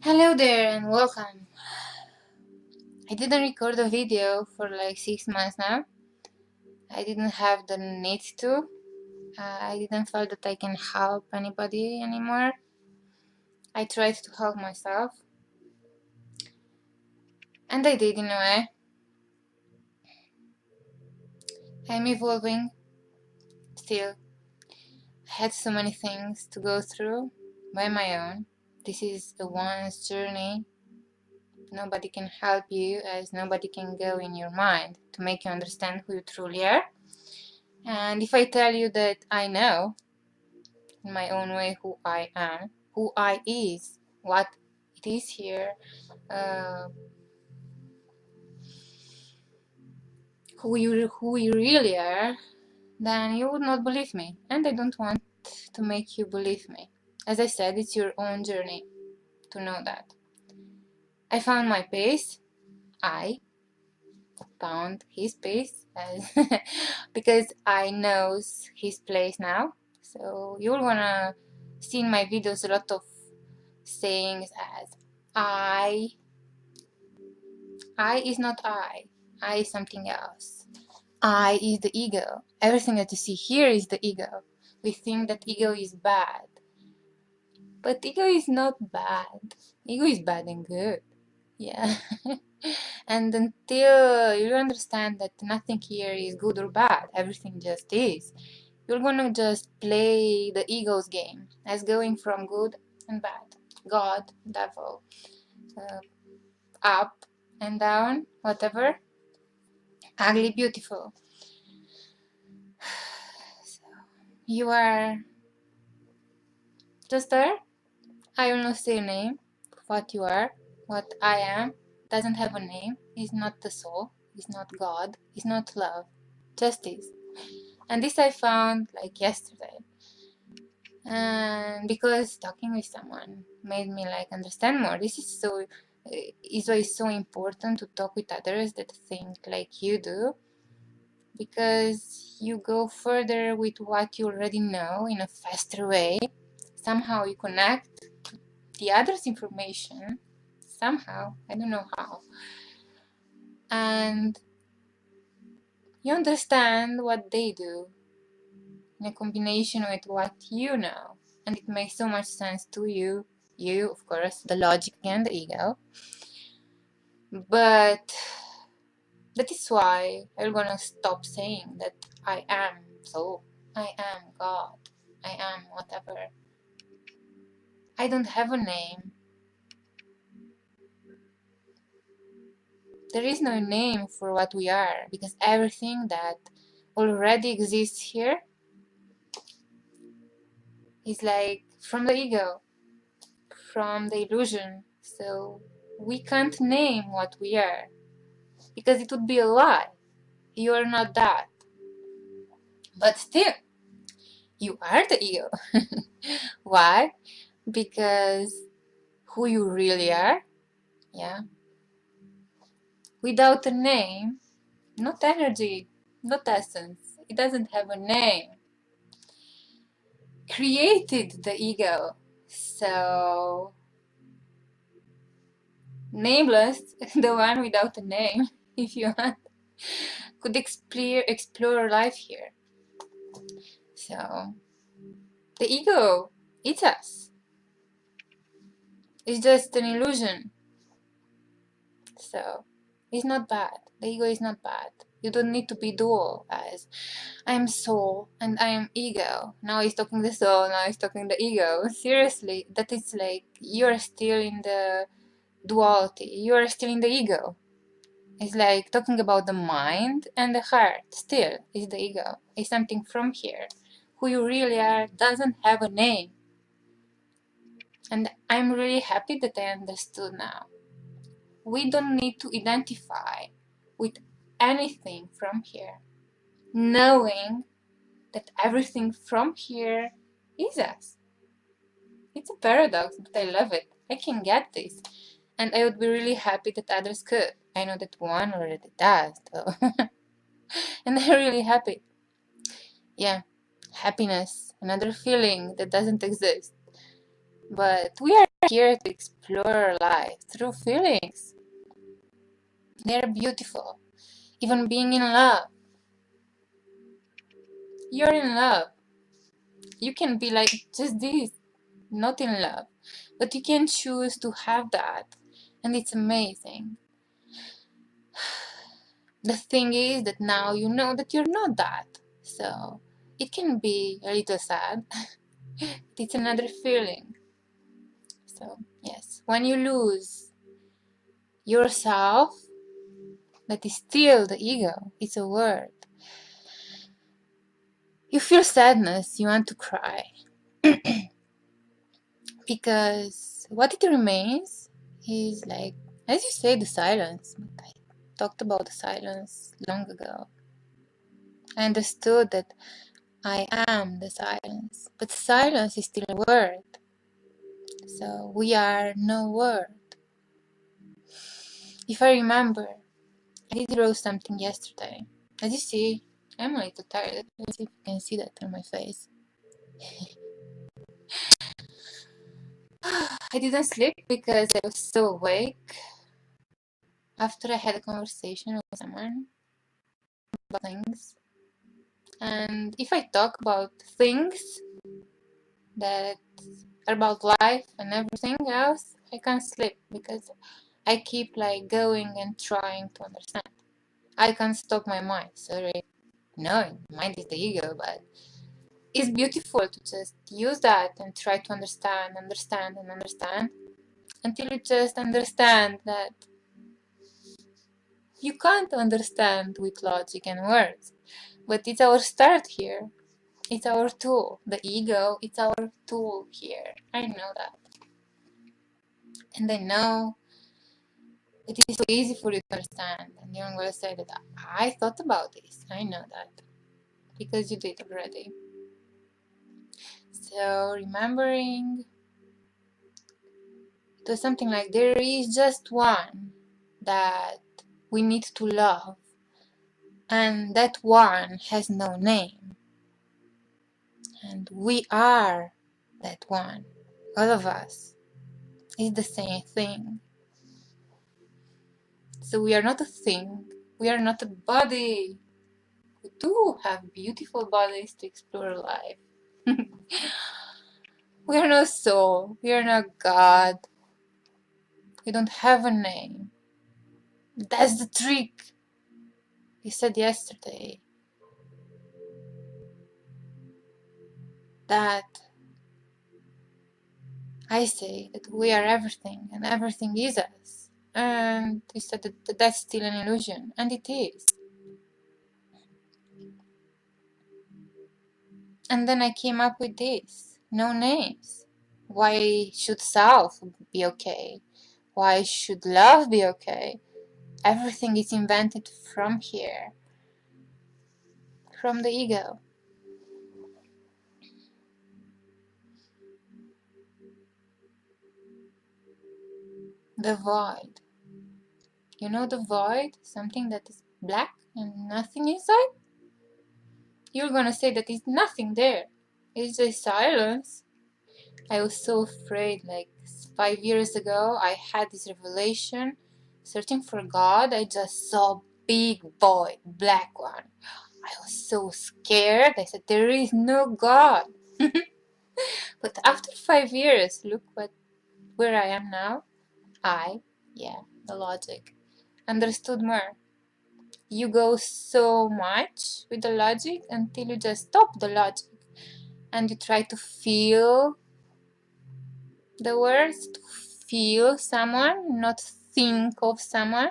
Hello there and welcome. I didn't record a video for like 6 months now. I didn't have the need to. I didn't feel that I can help anybody anymore. I tried to help myself, and I did in a way. I'm evolving still. I had so many things to go through by my own. This is a one's journey. Nobody can help you, as nobody can go in your mind to make you understand who you truly are. And if I tell you that I know in my own way who I am, who I is, what it is here, uh, who you really are, then you would not believe me, and I don't want to make you believe me. As I said, it's your own journey to know that. I found my pace. I found his pace because I knows his place now. So you'll wanna see in my videos a lot of sayings as I is not I. I is something else. I is the ego. Everything that you see here is the ego. We think that ego is bad. But ego is not bad. Ego is bad and good. Yeah. And until you understand that nothing here is good or bad, everything just is, you're gonna just play the ego's game as going from good and bad, God, devil, up and down, whatever, ugly, beautiful. So you are just there. I will not say a name. What you are, what I am, doesn't have a name. Is not the soul. Is not God. Is not love. Just is. And this I found like yesterday. And because talking with someone made me like understand more. This is so. Is why it's so important to talk with others that think like you do, because you go further with what you already know in a faster way. Somehow you connect the other's information, somehow, I don't know how, and you understand what they do in a combination with what you know, and it makes so much sense to you. You, of course, the logic and the ego, but that is why I'm gonna stop saying that I am so, I am God, I am whatever. I don't have a name. There is no name for what we are, because everything that already exists here is like from the ego, from the illusion. So we can't name what we are, because it would be a lie. You are not that. But still, you are the ego. Why? Because who you really are, yeah, without a name, not energy, not essence, it doesn't have a name, created the ego. So nameless, the one without a name, if you want, could explore life here. So the ego, it's us. It's just an illusion. So it's not bad. The ego is not bad. You don't need to be dual as I am soul and I am ego. Now he's talking the soul, now he's talking the ego. Seriously, that is like you're still in the duality. You're still in the ego. It's like talking about the mind and the heart. Still, is the ego. It's something from here. Who you really are doesn't have a name. And I'm really happy that I understood now. We don't need to identify with anything from here. Knowing that everything from here is us. It's a paradox, but I love it. I can get this. And I would be really happy that others could. I know that one already does, though. And I'm really happy. Yeah, happiness, another feeling that doesn't exist. But we are here to explore life through feelings. They're beautiful. Even being in love. You're in love. You can be like just this, not in love. But you can choose to have that. And it's amazing. The thing is that now you know that you're not that. So it can be a little sad. It's another feeling. So yes, when you lose yourself, that is still the ego. It's a word. You feel sadness, you want to cry. Because what it remains is like, as you say, the silence. But I talked about the silence long ago. I understood that I am the silence. But silence is still a word. So we are no word. If I remember, I did wrote something yesterday. As you see, I'm a little tired. Let's see if you can see that on my face. I didn't sleep because I was so awake after I had a conversation with someone about things. And if I talk about things that are about life and everything else, I can't sleep because I keep like going and trying to understand. I can't stop my mind. Sorry. No, mind is the ego, but it's beautiful to just use that and try to understand until you just understand that you can't understand with logic and words. But it's our start here. It's our tool. The ego, it's our tool here. I know that. And I know it is so easy for you to understand. And you're going to say that I thought about this. I know that. Because you did already. So remembering, it was something like there is just one that we need to love. And that one has no name. And we are that one. All of us. It's the same thing. So we are not a thing. We are not a body. We do have beautiful bodies to explore life. We are not soul. We are not God. We don't have a name. That's the trick. You said yesterday that I say that we are everything and everything is us. And you said that that's still an illusion. And it is. And then I came up with this. No names. Why should self be okay? Why should love be okay? Everything is invented from here. From the ego. The void. You know the void? Something that is black and nothing inside? You're gonna say that it's nothing there. It's just silence. I was so afraid, like 5 years ago, I had this revelation. Searching for God, I just saw a big void, black one. I was so scared. I said, there is no God. But after 5 years, look where I am now. The logic, understood more. You go so much with the logic until you just stop the logic and you try to feel the words, to feel someone, not think of someone.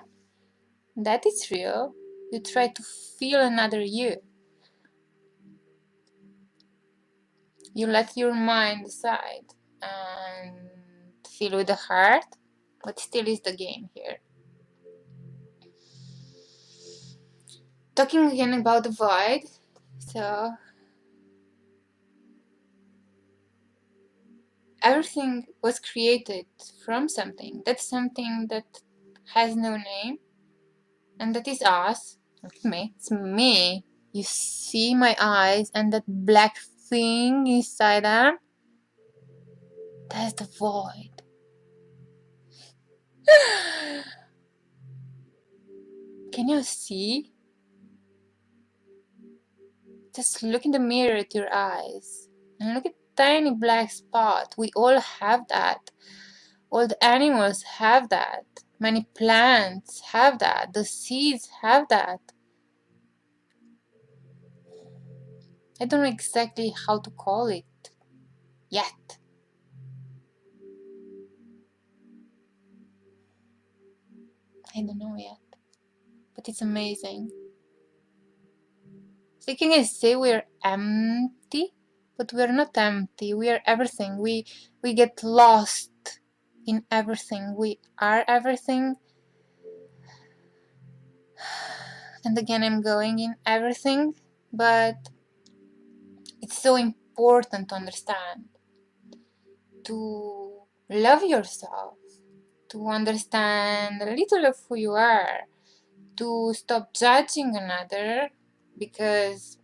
That is real. You try to feel another you. You let your mind decide and feel with the heart, but still is the game here. Talking again about the void, so everything was created from something. That's something that has no name, and that is us. Look at me. It's me. You see my eyes and that black thing inside them? That's the void. Can you see? Just look in the mirror at your eyes and look at tiny black spot. We all have that. All the animals have that. Many plants have that. The seeds have that. I don't know exactly how to call it yet. I don't know yet. But it's amazing. So you can say we're empty, but we're not empty. We are everything. We get lost in everything. We are everything. And again, I'm going in everything, but it's so important to understand, to love yourself, to understand a little of who you are, to stop judging another because,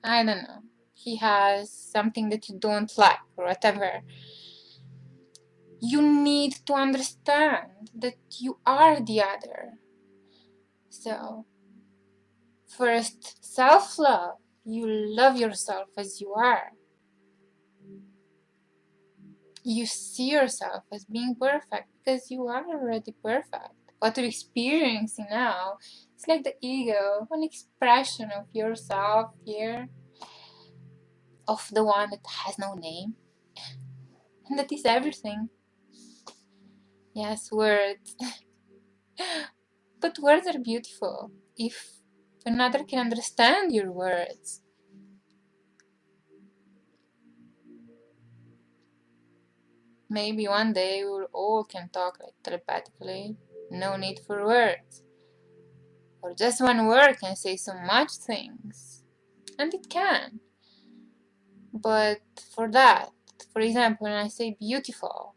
I don't know, he has something that you don't like or whatever. You need to understand that you are the other. So, first, self-love. You love yourself as you are. You see yourself as being perfect because you are already perfect. What you're experiencing now is like the ego, an expression of yourself here, of the one that has no name, and that is everything. Yes, words. But words are beautiful if another can understand your words. Maybe one day we all can talk like telepathically, no need for words. Or just one word can say so much things. And it can. But for that, for example, when I say beautiful,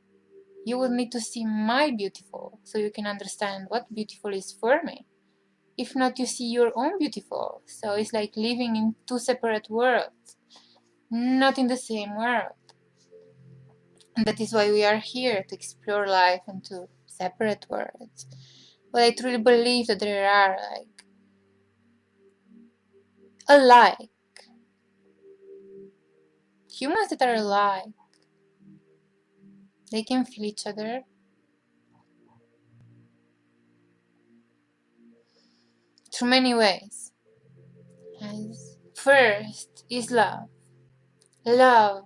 you will need to see my beautiful so you can understand what beautiful is for me. If not, you see your own beautiful. So it's like living in two separate worlds, not in the same world. And that is why we are here, to explore life into separate worlds. But I truly believe that there are like alike humans that are alike. They can feel each other. Through many ways. As first is love. Love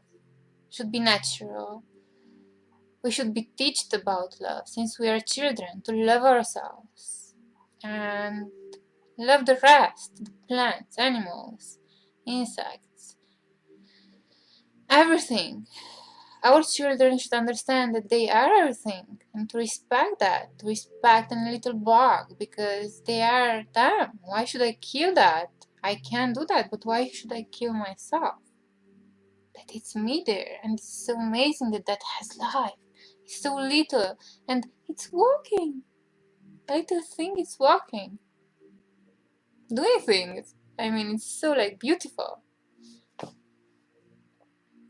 should be natural. We should be taught about love since we are children, to love ourselves and love the rest, the plants, animals, insects, everything. Our children should understand that they are everything and to respect that, to respect a little bug because they are them. Why should I kill that? I can't do that, but why should I kill myself? That it's me there, and it's so amazing that that has life. It's so little, and it's walking. A little thing is walking, doing things. I mean, it's so like beautiful.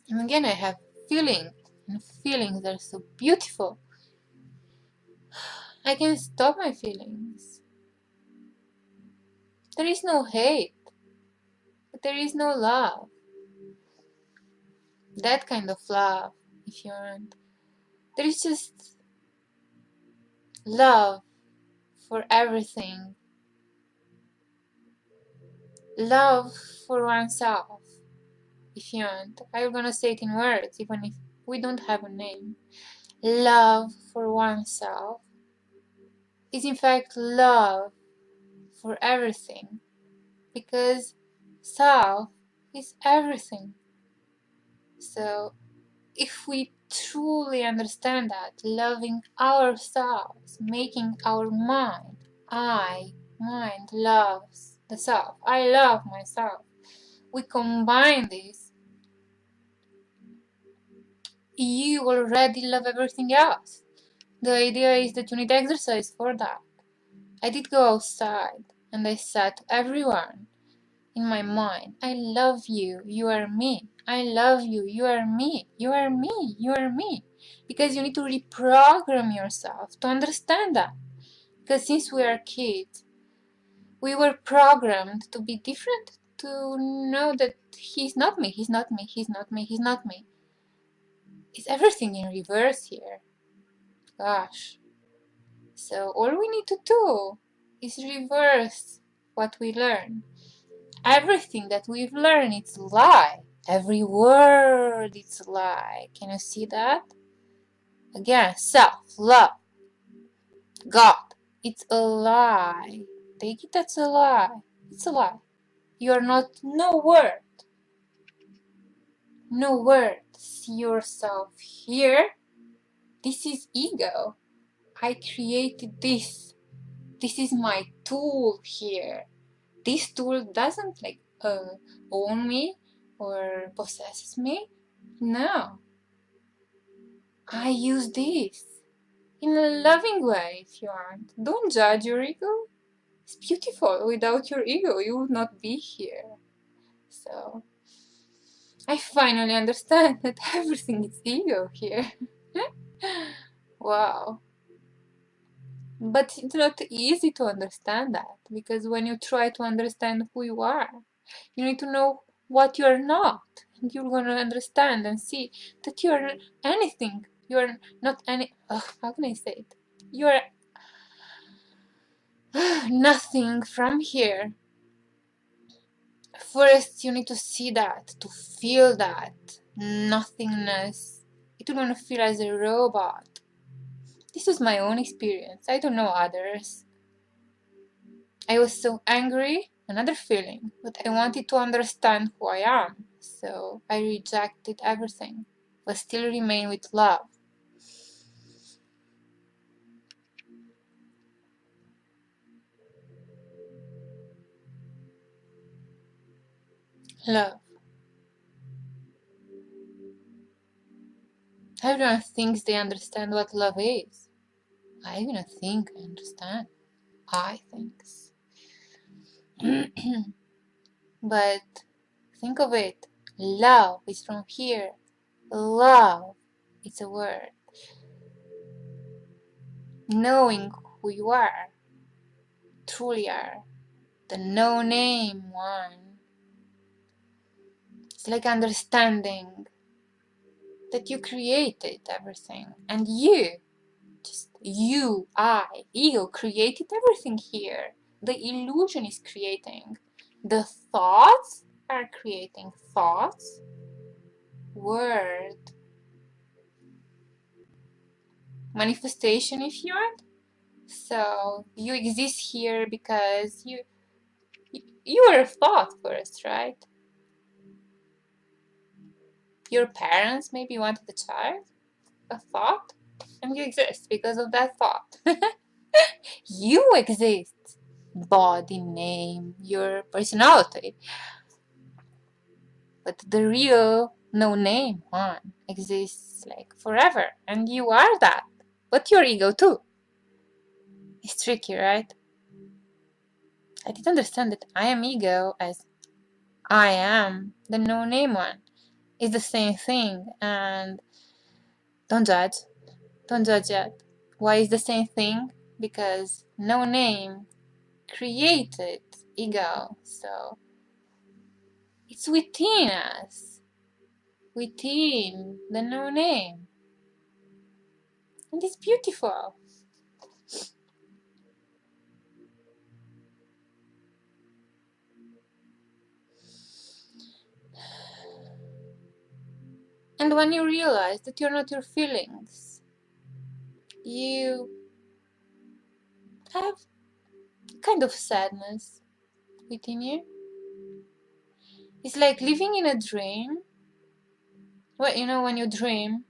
And again, I have feeling, and feelings are so beautiful. I can stop my feelings. There is no hate, but there is no love. That kind of love, if you want. There is just love for everything. Love for oneself, if you want. I'm gonna say it in words, even if we don't have a name. Love for oneself is in fact love for everything, because self is everything. So if we truly understand that, loving ourselves, making our mind loves the self, I love myself, we combine this, you already love everything else. The idea is that you need exercise for that. I did go outside and I said to everyone in my mind. I love you, you are me. I love you, you are me. You are me, you are me. Because you need to reprogram yourself to understand that. Because since we are kids, we were programmed to be different, to know that he's not me, he's not me, he's not me, he's not me. It's everything in reverse here. Gosh. So all we need to do is reverse what we learn. Everything that we've learned, it's a lie. Every word, it's a lie. Can you see that? Again, self, love, God, it's a lie. Take it, that's a lie. It's a lie. You're not, no word. No word. See yourself here. This is ego. I created this. This is my tool here. This tool doesn't like own me or possesses me. No. I use this in a loving way if you want. Don't judge your ego. It's beautiful. Without your ego, you would not be here. So, I finally understand that everything is ego here. Wow. But it's not easy to understand that, because when you try to understand who you are, you need to know what you're not. And you're going to understand and see that you're anything. You're not any... how can I say it? You're nothing from here. First, you need to see that, to feel that nothingness. You're going to feel as a robot. This was my own experience. I don't know others. I was so angry, another feeling, but I wanted to understand who I am. So I rejected everything, but still remain with love. Love. Everyone thinks they understand what love is. I don't think I understand. I think. But think of it. Love is from here. Love. It's a word. Knowing who you are. Truly are. The no-name one. It's like understanding that you created everything. And you, just you, I, ego created everything here. The illusion is creating. The thoughts are creating thoughts. Word. Manifestation if you want. So you exist here because you were a thought first, right? Your parents maybe wanted a child, a thought, and you exist because of that thought. You exist. Body, name, your personality. But the real no name one exists like forever, and you are that. But your ego too. It's tricky, right? I didn't understand that I am ego as I am the no name one. It's the same thing, and don't judge. Don't judge yet. Why is the same thing? Because no name created ego, so it's within us, within the no name, and it's beautiful. And when you realize that you're not your feelings, you have kind of sadness within you. It's like living in a dream. Well, you know, when you dream,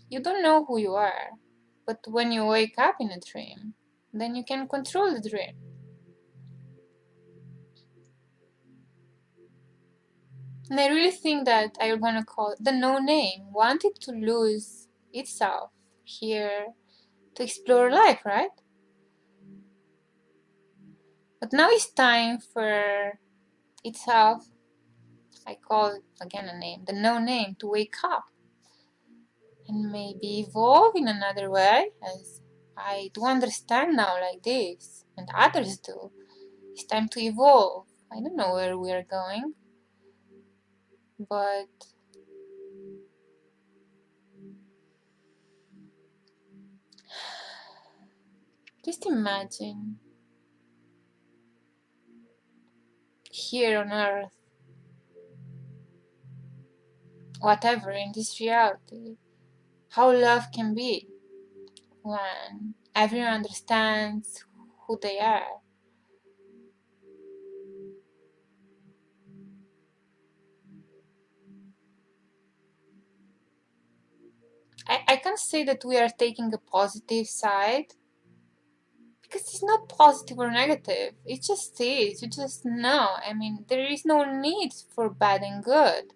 you don't know who you are. But when you wake up in a dream, then you can control the dream. And I really think that I'm gonna call it the no name wanted to lose itself here to explore life, right? But now it's time for itself, I call it again a name, the no name, to wake up and maybe evolve in another way, as I do understand now like this, and others do. It's time to evolve. I don't know where we're going, but just imagine here on earth, whatever in this reality, how love can be when everyone understands who they are. I can't say that we are taking a positive side, because it's not positive or negative. It just is. You just know. I mean, there is no need for bad and good.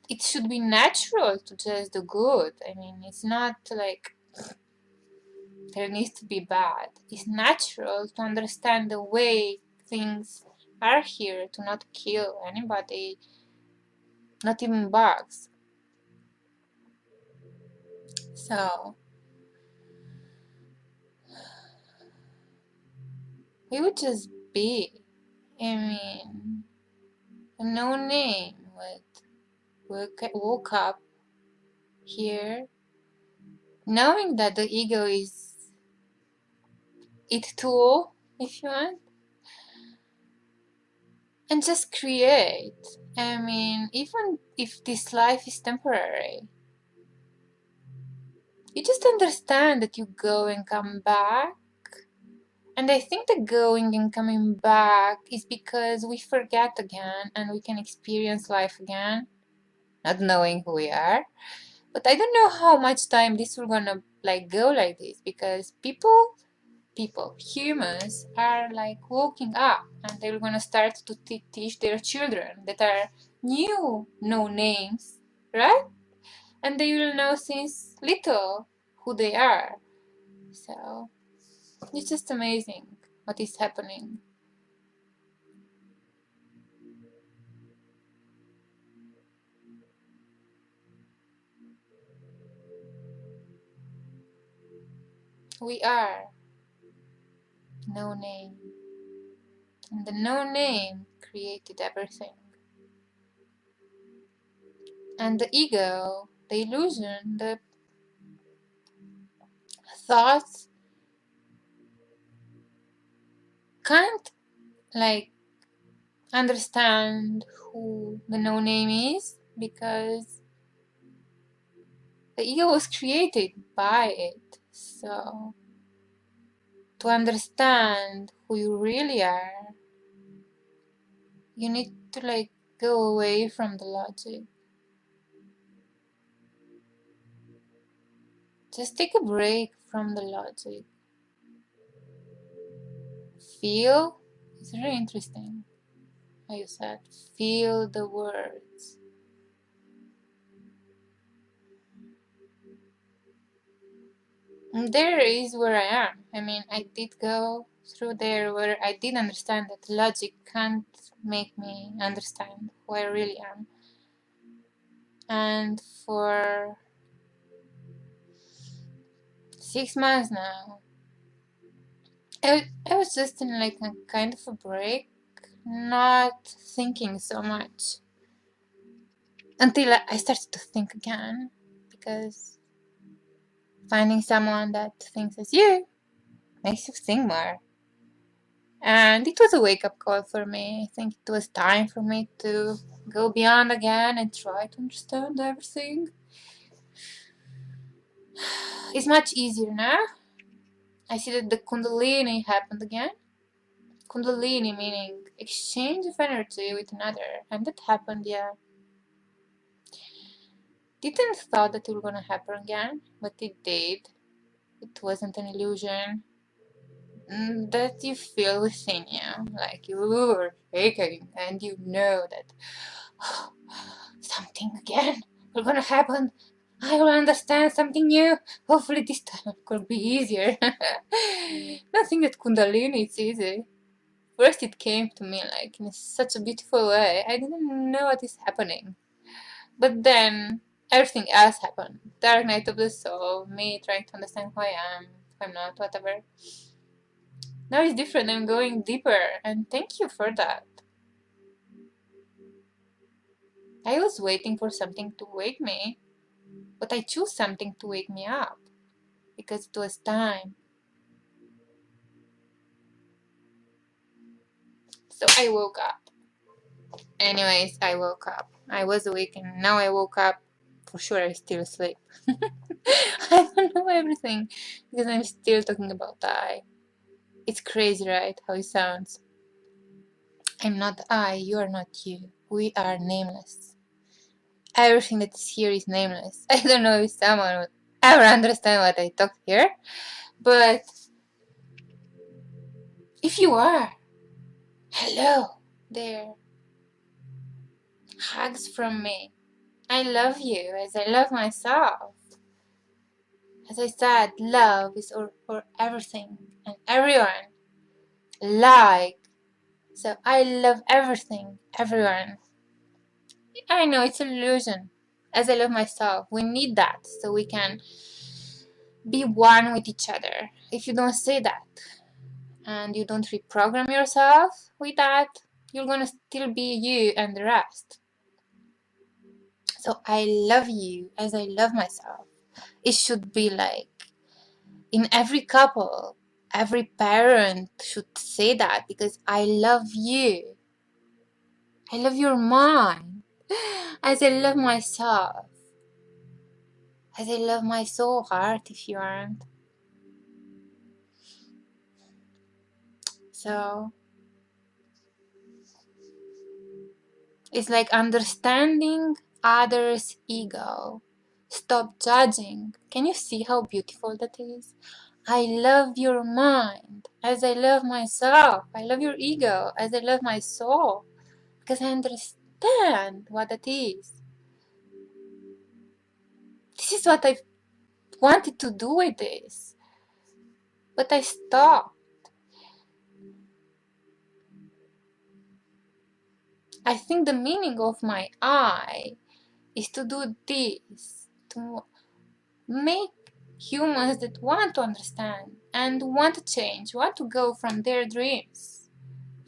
It should be natural to just do good. I mean, it's not like there needs to be bad. It's natural to understand the way things are here, to not kill anybody, not even bugs. So we would just be. I mean, no name woke up here knowing that the ego is it tool, if you want, and just create. I mean, even if this life is temporary, you just understand that you go and come back. And I think that going and coming back is because we forget again and we can experience life again, not knowing who we are. But I don't know how much time this will gonna like go like this, because humans are like waking up, and they're gonna start to teach their children that are new no names, right? And they will know since little who they are. So it's just amazing what is happening. We are no name, and the no name created everything. And the ego, the illusion, the thoughts can't like understand who the no name is, because the ego was created by it. So to understand who you really are, you need to like go away from the logic. Just take a break from the logic. Feel. It's really interesting how you said feel the words. And there is where I am. I mean, I did go through there where I did understand that logic can't make me understand who I really am. And for 6 months now, I was just in like a kind of a break, not thinking so much, until I started to think again, because finding someone that thinks as you makes you think more. And it was a wake-up call for me. I think it was time for me to go beyond again and try to understand everything. It's much easier now. I see that the Kundalini happened again. Kundalini meaning exchange of energy with another, and that happened, yeah. Didn't thought that it was gonna happen again, but it did. It wasn't an illusion. That you feel within you, like you were shaking, and you know that something again will gonna happen. I will understand something new. Hopefully this time it could be easier. Nothing at Kundalini, it's easy. First it came to me like in such a beautiful way. I didn't know what is happening. But then everything else happened. Dark night of the soul, me trying to understand who I am, who I'm not, whatever. Now it's different, I'm going deeper, and thank you for that. I was waiting for something to wake me, but I chose something to wake me up, because it was time. So I woke up. Anyways, I woke up. I was awake and now I woke up. For sure I still asleep. I don't know everything, because I'm still talking about I. It's crazy, right, how it sounds. I'm not I, you are not you. We are nameless. Everything that is here is nameless. I don't know if someone would ever understand what I talk here, but if you are, hello there. Hugs from me. I love you as I love myself. As I said, love is for everything and everyone. Like, so I love everything, everyone. I know it's an illusion. As I love myself, we need that so we can be one with each other. If you don't say that and you don't reprogram yourself with that, you're gonna still be you and the rest. So I love you as I love myself. It should be like in every couple, every parent should say that, because I love you. I love your mind as I love myself. As I love my soul heart, if you aren't. So it's like understanding others' ego. Stop judging. Can you see how beautiful that is? I love your mind as I love myself. I love your ego as I love my soul. Because I understand what that is. This is what I wanted to do with this. But I stopped. I think the meaning of my I is to do this. To make humans that want to understand and want to change, want to go from their dreams,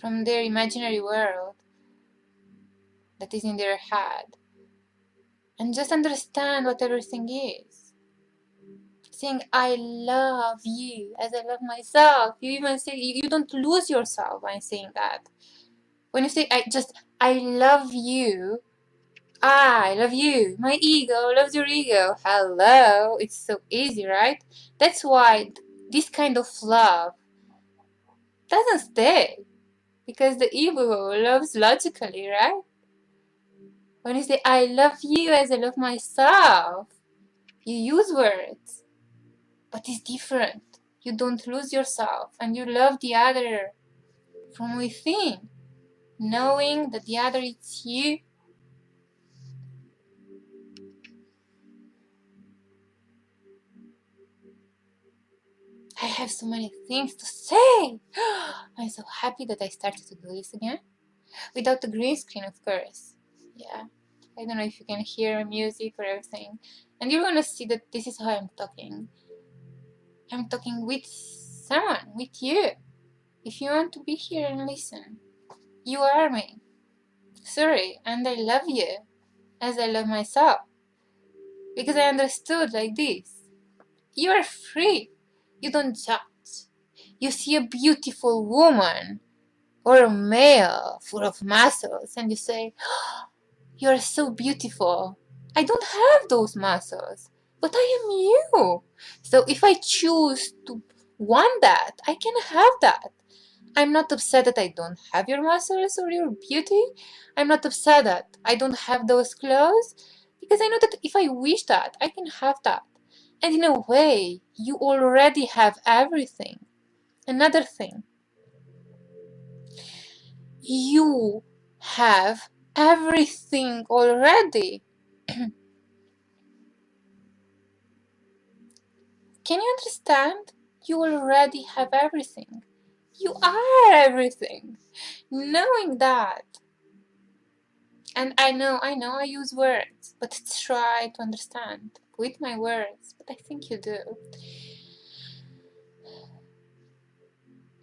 from their imaginary world that is in their head, and just understand what everything is. Saying I love you as I love myself. You even say you don't lose yourself by saying that. When you say I love you, I love you. My ego loves your ego. Hello. It's so easy, right? That's why this kind of love doesn't stay. Because the ego loves logically, right? When you say I love you as I love myself, you use words. But it's different. You don't lose yourself and you love the other from within, knowing that the other is you. I have so many things to say. I'm so happy that I started to do this again. Without the green screen, of course. Yeah. I don't know if you can hear music or everything. And you're gonna see that this is how I'm talking. I'm talking with someone, with you. If you want to be here and listen, you are me. Sorry, and I love you as I love myself. Because I understood like this. You are free. You don't judge. You see a beautiful woman or a male full of muscles and you say, oh, you're so beautiful. I don't have those muscles, but I am you. So if I choose to want that, I can have that. I'm not upset that I don't have your muscles or your beauty. I'm not upset that I don't have those clothes, because I know that if I wish that, I can have that. And in a way, you already have everything. Another thing, you have everything already. Can you understand? You already have everything. You are everything. Knowing that, and I know I use words, but try to understand with my words, but I think you do.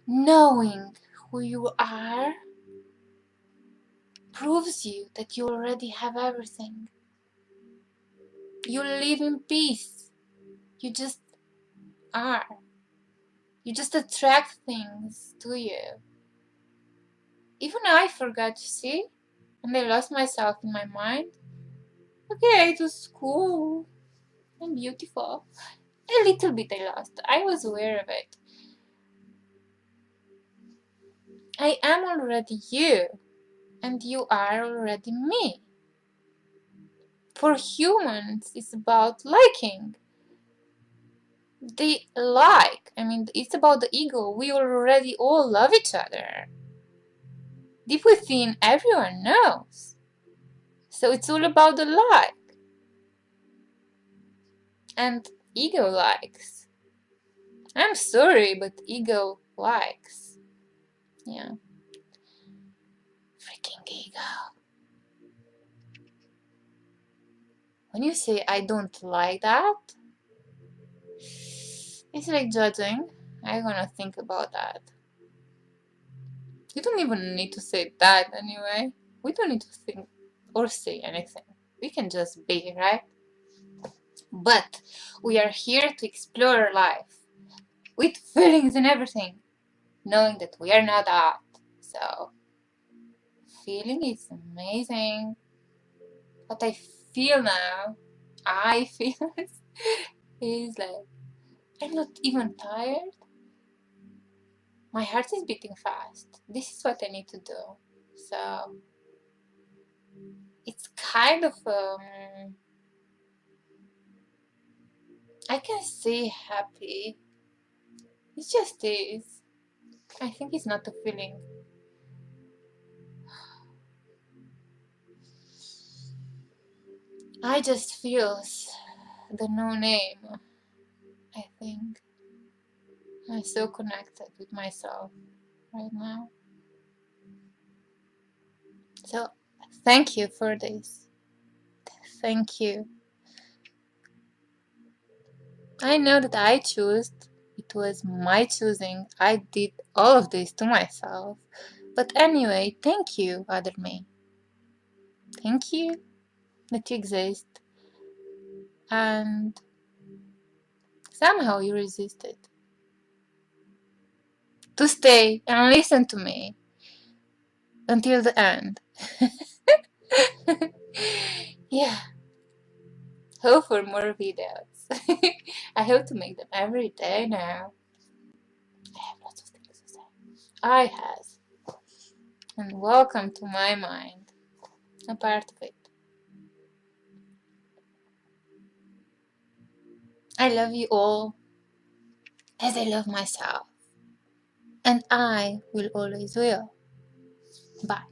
Knowing who you are proves you that you already have everything. You live in peace. You just are. You just attract things to you. Even I forgot, you see? And I lost myself in my mind. Okay, it was cool and beautiful. A little bit I lost. I was aware of it. I am already you, and you are already me. For humans, it's about liking. They like. I mean, it's about the ego. We already all love each other. Deep within, everyone knows. So it's all about the like. And ego likes. I'm sorry, but ego likes. Yeah. Freaking ego. When you say I don't like that, it's like judging. I'm gonna think about that. You don't even need to say that anyway. We don't need to think or say anything. We can just be, right? But we are here to explore life with feelings and everything, knowing that we are not that. So, feeling is amazing. What I feel now, I feel is like I'm not even tired. My heart is beating fast. This is what I need to do. So, it's kind of I can say happy. It just is. I think it's not a feeling. I just feels the no name. I think I'm so connected with myself right now. So thank you for this. Thank you. I know that I chose. It was my choosing. I did all of this to myself. But anyway, thank you, other me. Thank you that you exist. And somehow you resisted to stay and listen to me until the end. Yeah, hope for more videos. I hope to make them every day now. I have lots of things to say. I have. And welcome to my mind, a part of it. I love you all as I love myself. And I will always will. Bye.